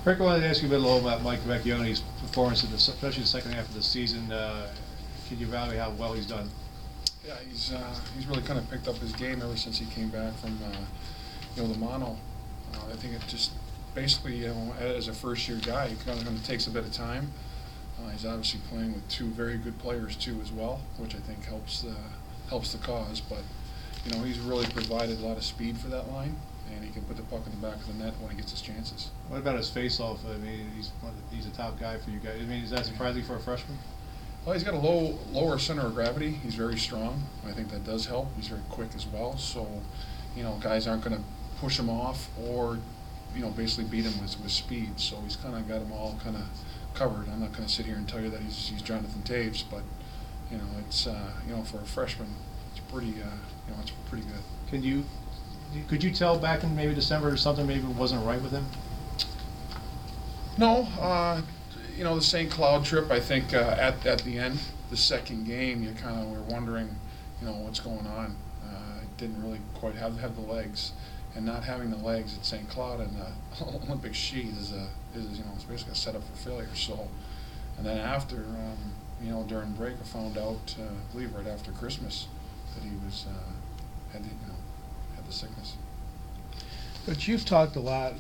Rick, I wanted to ask you a bit about Mike Vecchione's performance, especially the second half of the season. Can you evaluate how well he's done? Yeah, he's really kind of picked up his game ever since he came back from the mono. I think it just basically, as a first-year guy, it kind of takes a bit of time. He's obviously playing with two very good players too as well, which I think helps the cause. But he's really provided a lot of speed for that line, and he can put the puck in the back of the net when he gets his chances. What about his face-off? I mean, he's a top guy for you guys. I mean, is that surprising for a freshman? Well, he's got a lower center of gravity. He's very strong. I think that does help. He's very quick as well. So, guys aren't going to push him off or, basically beat him with speed. So he's kind of got them all kind of covered. I'm not going to sit here and tell you that he's Jonathan Taves, but it's for a freshman, it's pretty it's pretty good. Could you tell back in maybe December something maybe wasn't right with him? No, the St. Cloud trip. I think at the end, the second game, you kind of were wondering, what's going on. Didn't really quite have the legs, and not having the legs at St. Cloud and the Olympic sheet is it's basically a setup for failure. So, and then after, during break, I found out, I believe right after Christmas, that he was had the sickness. But you've talked a lot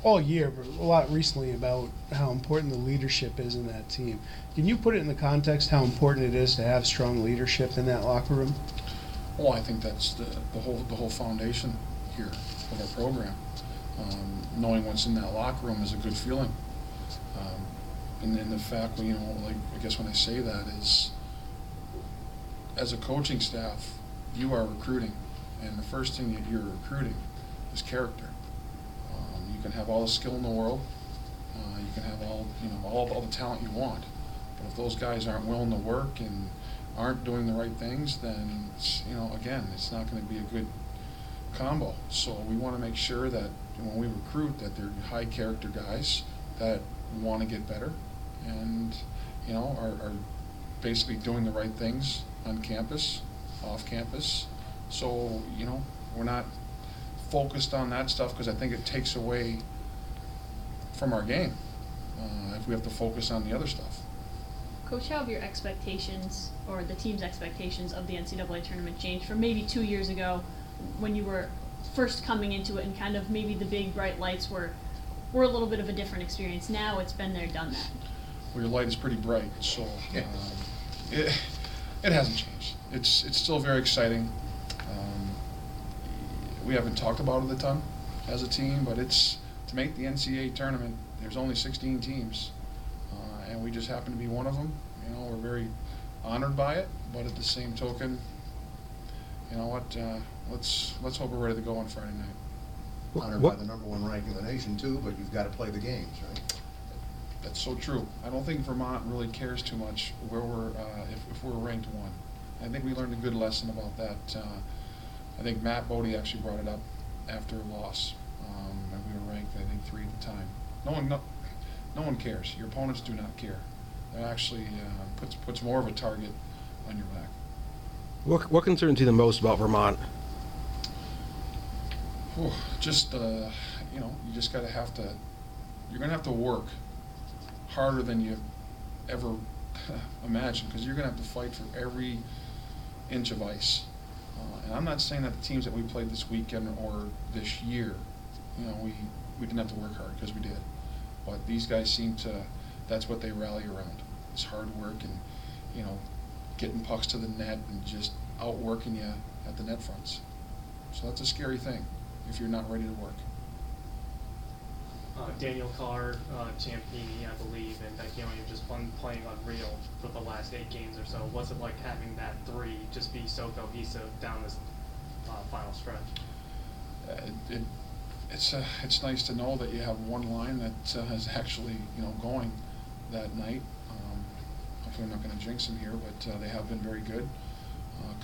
all year, but a lot recently about how important the leadership is in that team. Can you put it in the context how important it is to have strong leadership in that locker room? Well, I think that's the whole foundation here of our program. Knowing what's in that locker room is a good feeling. And the fact, like I guess when I say that is, as a coaching staff, you are recruiting, and the first thing that you're recruiting is character. You can have all the skill in the world, you can have all the talent you want, but if those guys aren't willing to work and aren't doing the right things, then again, it's not going to be a good combo. So we want to make sure that when we recruit, that they're high character guys that want to get better and are basically doing the right things on campus, off campus. So we're not focused on that stuff because I think it takes away from our game if we have to focus on the other stuff. Coach, how have your expectations or the team's expectations of the NCAA tournament changed from maybe 2 years ago when you were first coming into it and kind of maybe the big bright lights were a little bit of a different experience? Now it's been there, done that. Well, your light is pretty bright, so it hasn't changed. It's still very exciting. We haven't talked about it a ton as a team, but it's to make the NCAA tournament. There's only 16 teams, and we just happen to be one of them. We're very honored by it, but at the same token, let's hope we're ready to go on Friday night. Honored by the #1 rank in the nation too, but you've got to play the games, right? That's so true. I don't think Vermont really cares too much where we're if we're ranked 1. I think we learned a good lesson about that. I think Matt Bodie actually brought it up after a loss, and we were ranked, I think, 3 at the time. No one cares. Your opponents do not care. It actually puts more of a target on your back. What concerns you the most about Vermont? Just you just you're gonna have to work harder than you ever imagined, because you're gonna have to fight for every inch of ice. And I'm not saying that the teams that we played this weekend or this year, we didn't have to work hard, because we did. But these guys that's what they rally around. It's hard work and, getting pucks to the net and just outworking you at the net fronts. So that's a scary thing if you're not ready to work. Daniel Carr, Ciampini, I believe, and Vecchione have just been playing unreal for the last 8 games or so. What's it like having that 3 just be so cohesive down this final stretch? It's nice to know that you have one line that is actually going that night. Hopefully I'm not going to jinx them here, but they have been very good.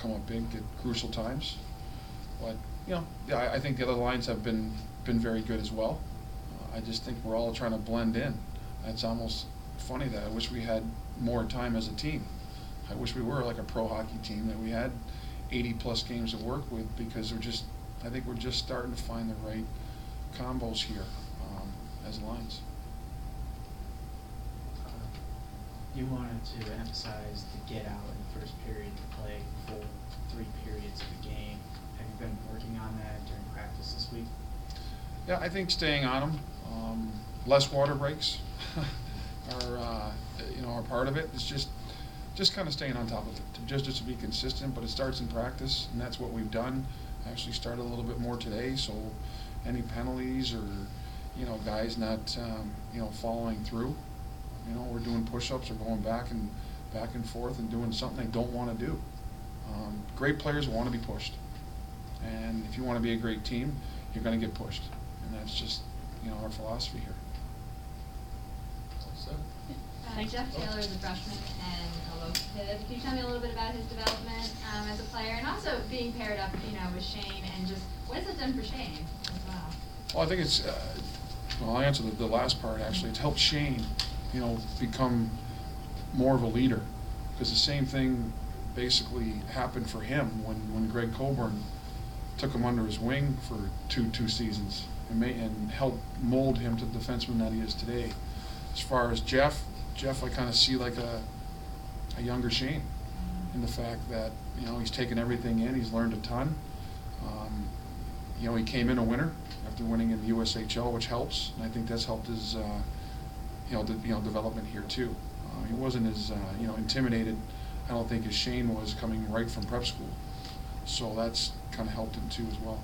Come up big at crucial times. But I think the other lines have been very good as well. I just think we're all trying to blend in. It's almost funny that I wish we had more time as a team. I wish we were like a pro hockey team, that we had 80+ games to work with, because I think we're just starting to find the right combos here as a line. lines. You wanted to emphasize the get out in the first period to play full 3 periods of the game. Have you been working on that during practice this week? Yeah, I think staying on them, less water breaks are are part of it. It's just kind of staying on top of it, just to be consistent. But it starts in practice, and that's what we've done. Actually started a little bit more today, so any penalties or guys not following through, we're doing push-ups or going back and forth and doing something they don't want to do. Great players want to be pushed, and if you want to be a great team, you're going to get pushed, and that's just our philosophy here. Jeff Taylor is a freshman and a low kid. Can you tell me a little bit about his development as a player, and also being paired up, with Shane, and just what has it done for Shane as well? Well, I think it's. I'll answer the last part actually. It's helped Shane, become more of a leader, because the same thing basically happened for him when Greg Coburn took him under his wing for two seasons and helped mold him to the defenseman that he is today. As far as Jeff, I kind of see like a younger Shane in the fact that he's taken everything in. He's learned a ton. He came in a winner after winning in the USHL, which helps, and I think that's helped his development here too. He wasn't as intimidated, I don't think, as Shane was coming right from prep school, so that's kind of helped him too as well.